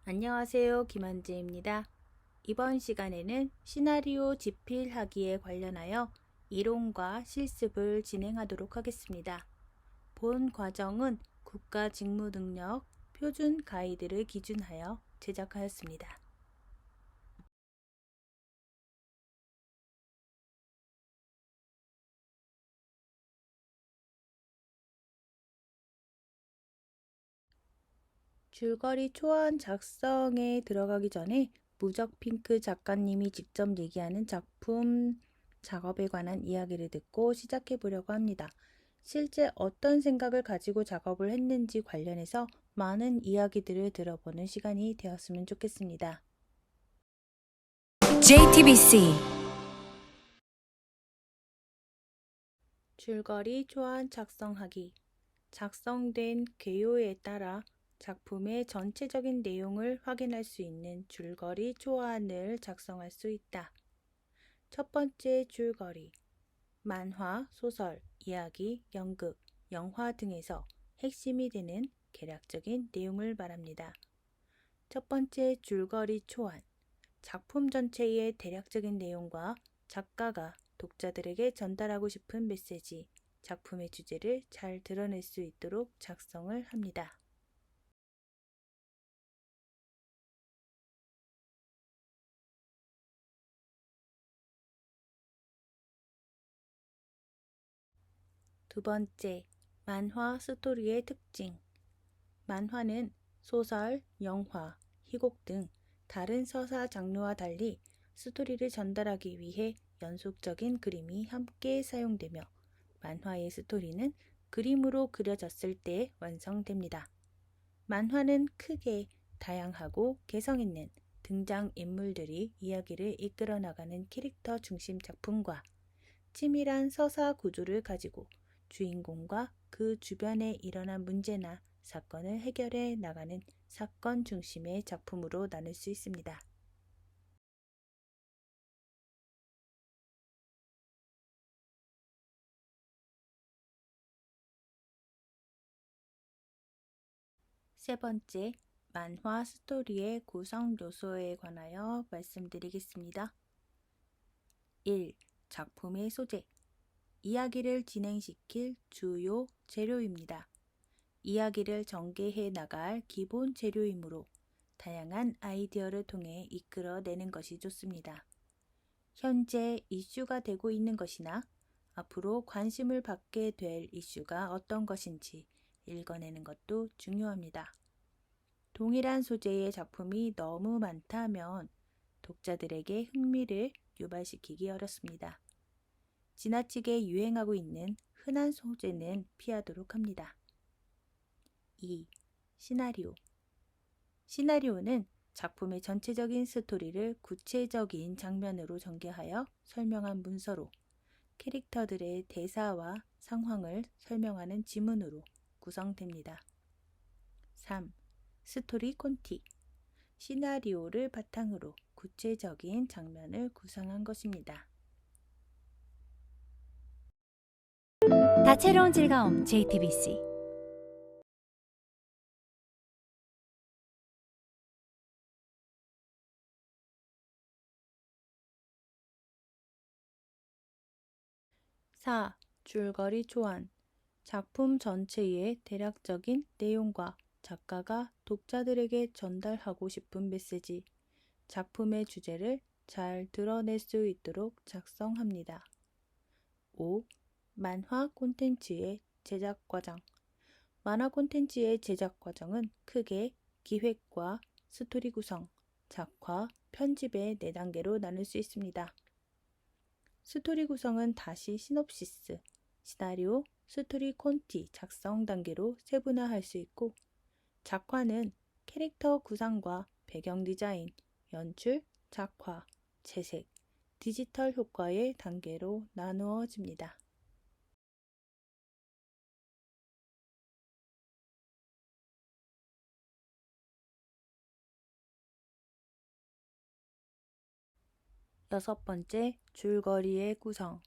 안녕하세요. 김한재입니다. 이번 시간에는 시나리오 집필하기에 관련하여 이론과 실습을 진행하도록 하겠습니다. 본 과정은 국가직무능력 표준 가이드를 기준하여 제작하였습니다. 줄거리 초안 작성에 들어가기 전에 무적핑크 작가님이 직접 얘기하는 작품 작업에 관한 이야기를 듣고 시작해 보려고 합니다. 실제 어떤 생각을 가지고 작업을 했는지 관련해서 많은 이야기들을 들어보는 시간이 되었으면 좋겠습니다. JTBC 줄거리 초안 작성하기. 작성된 개요에 따라 작품의 전체적인 내용을 확인할 수 있는 줄거리 초안을 작성할 수 있다. 첫 번째 줄거리. 만화, 소설, 이야기, 연극, 영화 등에서 핵심이 되는 개략적인 내용을 말합니다. 첫 번째 줄거리 초안. 작품 전체의 대략적인 내용과 작가가 독자들에게 전달하고 싶은 메시지, 작품의 주제를 잘 드러낼 수 있도록 작성을 합니다. 두 번째, 만화 스토리의 특징. 만화는 소설, 영화, 희곡 등 다른 서사 장르와 달리 스토리를 전달하기 위해 연속적인 그림이 함께 사용되며 만화의 스토리는 그림으로 그려졌을 때 완성됩니다. 만화는 크게 다양하고 개성 있는 등장인물들이 이야기를 이끌어 나가는 캐릭터 중심 작품과 치밀한 서사 구조를 가지고 주인공과 그 주변에 일어난 문제나 사건을 해결해 나가는 사건 중심의 작품으로 나눌 수 있습니다. 세 번째, 만화 스토리의 구성 요소에 관하여 말씀드리겠습니다. 1. 작품의 소재. 이야기를 진행시킬 주요 재료입니다. 이야기를 전개해 나갈 기본 재료이므로 다양한 아이디어를 통해 이끌어내는 것이 좋습니다. 현재 이슈가 되고 있는 것이나 앞으로 관심을 받게 될 이슈가 어떤 것인지 읽어내는 것도 중요합니다. 동일한 소재의 작품이 너무 많다면 독자들에게 흥미를 유발시키기 어렵습니다. 지나치게 유행하고 있는 흔한 소재는 피하도록 합니다. 2. 시나리오. 시나리오는 작품의 전체적인 스토리를 구체적인 장면으로 전개하여 설명한 문서로 캐릭터들의 대사와 상황을 설명하는 지문으로 구성됩니다. 3. 스토리 콘티. 시나리오를 바탕으로 구체적인 장면을 구성한 것입니다. 다채로운 즐거움 JTBC 4. 줄거리 초안. 작품 전체의 대략적인 내용과 작가가 독자들에게 전달하고 싶은 메시지, 작품의 주제를 잘 드러낼 수 있도록 작성합니다. 5. 만화 콘텐츠의 제작 과정. 만화 콘텐츠의 제작 과정은 크게 기획과 스토리 구성, 작화, 편집의 4단계로 나눌 수 있습니다. 스토리 구성은 다시 시놉시스, 시나리오, 스토리 콘티 작성 단계로 세분화할 수 있고, 작화는 캐릭터 구상과 배경 디자인, 연출, 작화, 채색, 디지털 효과의 단계로 나누어집니다. 여섯 번째, 줄거리의 구성.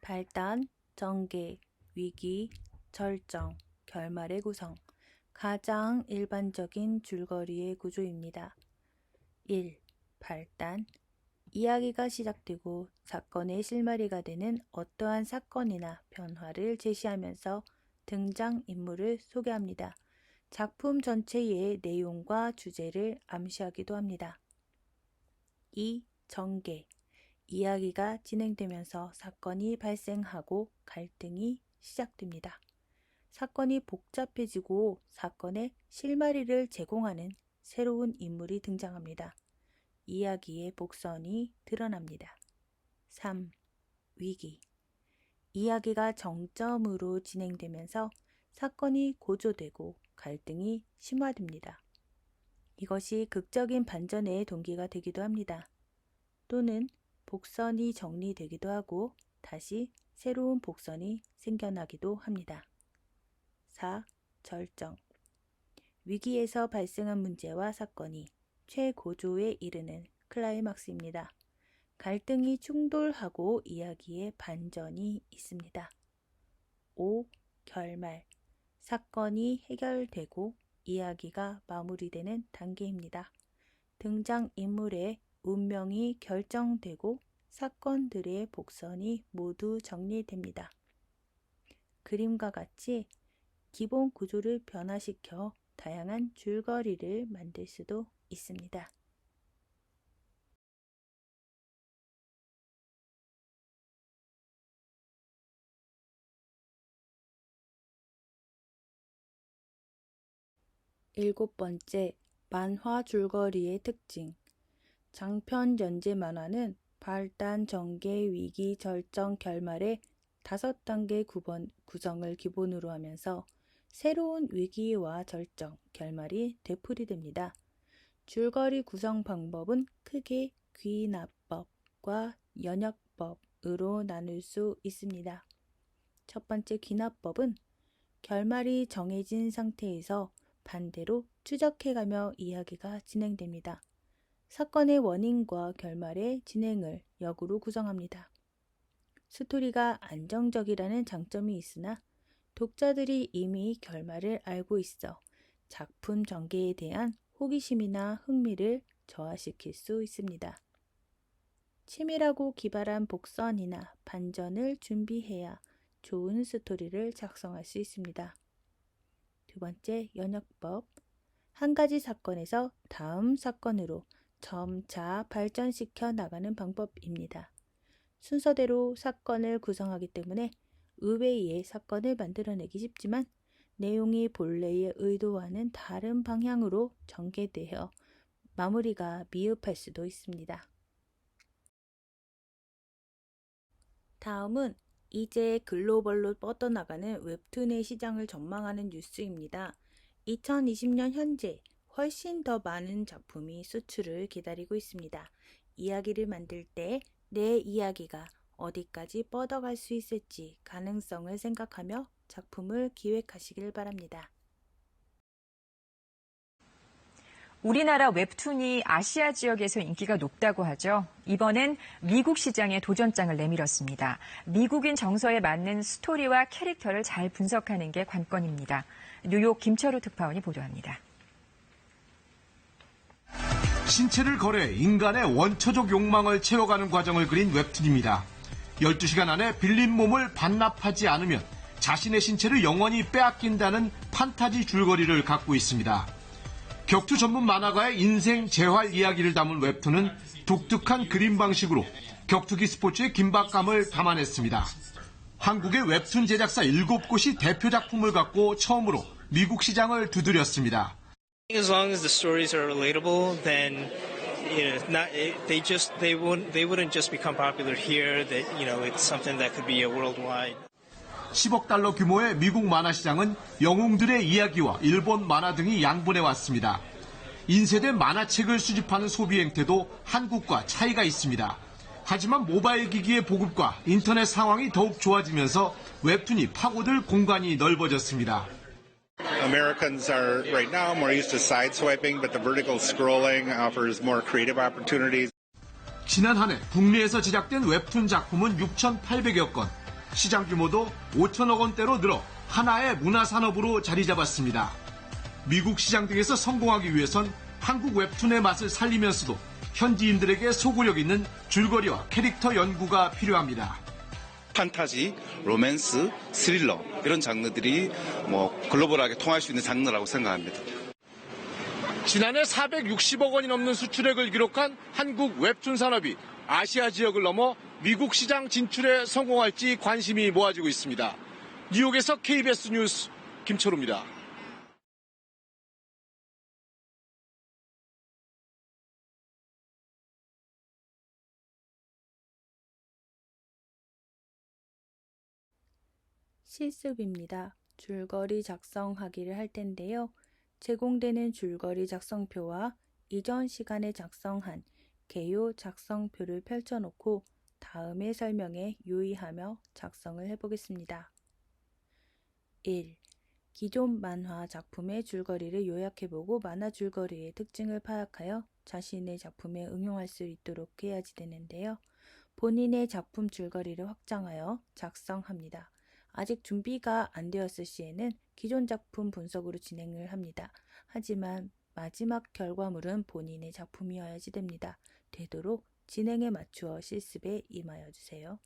발단, 전개, 위기, 절정, 결말의 구성. 가장 일반적인 줄거리의 구조입니다. 1. 발단. 이야기가 시작되고 사건의 실마리가 되는 어떠한 사건이나 변화를 제시하면서 등장인물을 소개합니다. 작품 전체의 내용과 주제를 암시하기도 합니다. 2. 전개. 이야기가 진행되면서 사건이 발생하고 갈등이 시작됩니다. 사건이 복잡해지고 사건의 실마리를 제공하는 새로운 인물이 등장합니다. 이야기의 복선이 드러납니다. 3. 위기. 이야기가 정점으로 진행되면서 사건이 고조되고 갈등이 심화됩니다. 이것이 극적인 반전의 동기가 되기도 합니다. 또는 복선이 정리되기도 하고 다시 새로운 복선이 생겨나기도 합니다. 4. 절정. 위기에서 발생한 문제와 사건이 최고조에 이르는 클라이막스입니다. 갈등이 충돌하고 이야기의 반전이 있습니다. 5. 결말. 사건이 해결되고 이야기가 마무리되는 단계입니다. 등장인물의 운명이 결정되고 사건들의 복선이 모두 정리됩니다. 그림과 같이 기본 구조를 변화시켜 다양한 줄거리를 만들 수도 있습니다. 일곱 번째, 만화 줄거리의 특징. 장편 연재 만화는 발단, 전개, 위기, 절정, 결말의 5단계 구성을 기본으로 하면서 새로운 위기와 절정, 결말이 되풀이됩니다. 줄거리 구성 방법은 크게 귀납법과 연역법으로 나눌 수 있습니다. 첫 번째 귀납법은 결말이 정해진 상태에서 반대로 추적해가며 이야기가 진행됩니다. 사건의 원인과 결말의 진행을 역으로 구성합니다. 스토리가 안정적이라는 장점이 있으나 독자들이 이미 결말을 알고 있어 작품 전개에 대한 호기심이나 흥미를 저하시킬 수 있습니다. 치밀하고 기발한 복선이나 반전을 준비해야 좋은 스토리를 작성할 수 있습니다. 두 번째, 연역법. 한 가지 사건에서 다음 사건으로 점차 발전시켜 나가는 방법입니다. 순서대로 사건을 구성하기 때문에 의외의 사건을 만들어내기 쉽지만 내용이 본래의 의도와는 다른 방향으로 전개되어 마무리가 미흡할 수도 있습니다. 다음은 이제 글로벌로 뻗어나가는 웹툰의 시장을 전망하는 뉴스입니다. 2020년 현재 훨씬 더 많은 작품이 수출을 기다리고 있습니다. 이야기를 만들 때 내 이야기가 어디까지 뻗어갈 수 있을지 가능성을 생각하며 작품을 기획하시길 바랍니다. 우리나라 웹툰이 아시아 지역에서 인기가 높다고 하죠. 이번엔 미국 시장에 도전장을 내밀었습니다. 미국인 정서에 맞는 스토리와 캐릭터를 잘 분석하는 게 관건입니다. 뉴욕 김철우 특파원이 보도합니다. 신체를 거래 인간의 원초적 욕망을 채워가는 과정을 그린 웹툰입니다. 12시간 안에 빌린 몸을 반납하지 않으면 자신의 신체를 영원히 빼앗긴다는 판타지 줄거리를 갖고 있습니다. 격투 전문 만화가의 인생 재활 이야기를 담은 웹툰은 독특한 그림 방식으로 격투기 스포츠의 긴박감을 담아냈습니다. 한국의 웹툰 제작사 7곳이 대표 작품을 갖고 처음으로 미국 시장을 두드렸습니다. As long as the stories are relatable, then they wouldn't just become popular here. That it's something that could be a worldwide. 10억 달러 규모의 미국 만화 시장은 영웅들의 이야기와 일본 만화 등이 양분해 왔습니다. 인쇄된 만화책을 수집하는 소비 행태도 한국과 차이가 있습니다. 하지만 모바일 기기의 보급과 인터넷 상황이 더욱 좋아지면서 웹툰이 파고들 공간이 넓어졌습니다. Americans are right now more used to sideswiping, but the vertical scrolling offers more creative opportunities. 지난 한 해 북미에서 제작된 웹툰 작품은 6,800여 건, 시장 규모도 5천억 원대로 늘어 하나의 문화산업으로 자리 잡았습니다. 미국 시장 등에서 성공하기 위해선 한국 웹툰의 맛을 살리면서도 현지인들에게 소구력 있는 줄거리와 캐릭터 연구가 필요합니다. 판타지, 로맨스, 스릴러 이런 장르들이 글로벌하게 통할 수 있는 장르라고 생각합니다. 지난해 460억 원이 넘는 수출액을 기록한 한국 웹툰 산업이 아시아 지역을 넘어 미국 시장 진출에 성공할지 관심이 모아지고 있습니다. 뉴욕에서 KBS 뉴스 김철우입니다. 실습입니다. 줄거리 작성하기를 할 텐데요. 제공되는 줄거리 작성표와 이전 시간에 작성한 개요 작성표를 펼쳐놓고 다음의 설명에 유의하며 작성을 해보겠습니다. 1. 기존 만화 작품의 줄거리를 요약해보고 만화 줄거리의 특징을 파악하여 자신의 작품에 응용할 수 있도록 해야지 되는데요. 본인의 작품 줄거리를 확장하여 작성합니다. 아직 준비가 안 되었을 시에는 기존 작품 분석으로 진행을 합니다. 하지만 마지막 결과물은 본인의 작품이어야지 됩니다. 되도록 진행에 맞추어 실습에 임하여 주세요.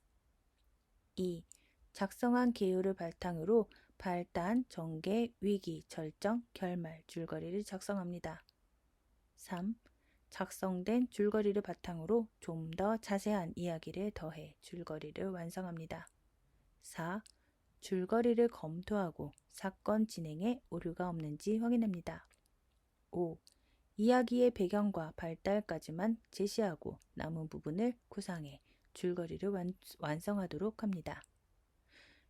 2. 작성한 개요를 바탕으로 발단, 전개, 위기, 절정, 결말, 줄거리를 작성합니다. 3. 작성된 줄거리를 바탕으로 좀 더 자세한 이야기를 더해 줄거리를 완성합니다. 4. 줄거리를 검토하고 사건 진행에 오류가 없는지 확인합니다. 5. 이야기의 배경과 발달까지만 제시하고 남은 부분을 구상해 줄거리를 완성하도록 합니다.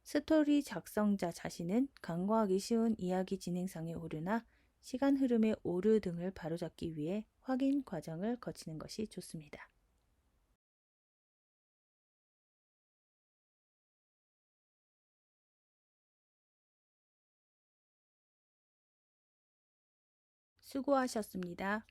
스토리 작성자 자신은 간과하기 쉬운 이야기 진행상의 오류나 시간 흐름의 오류 등을 바로잡기 위해 확인 과정을 거치는 것이 좋습니다. 수고하셨습니다.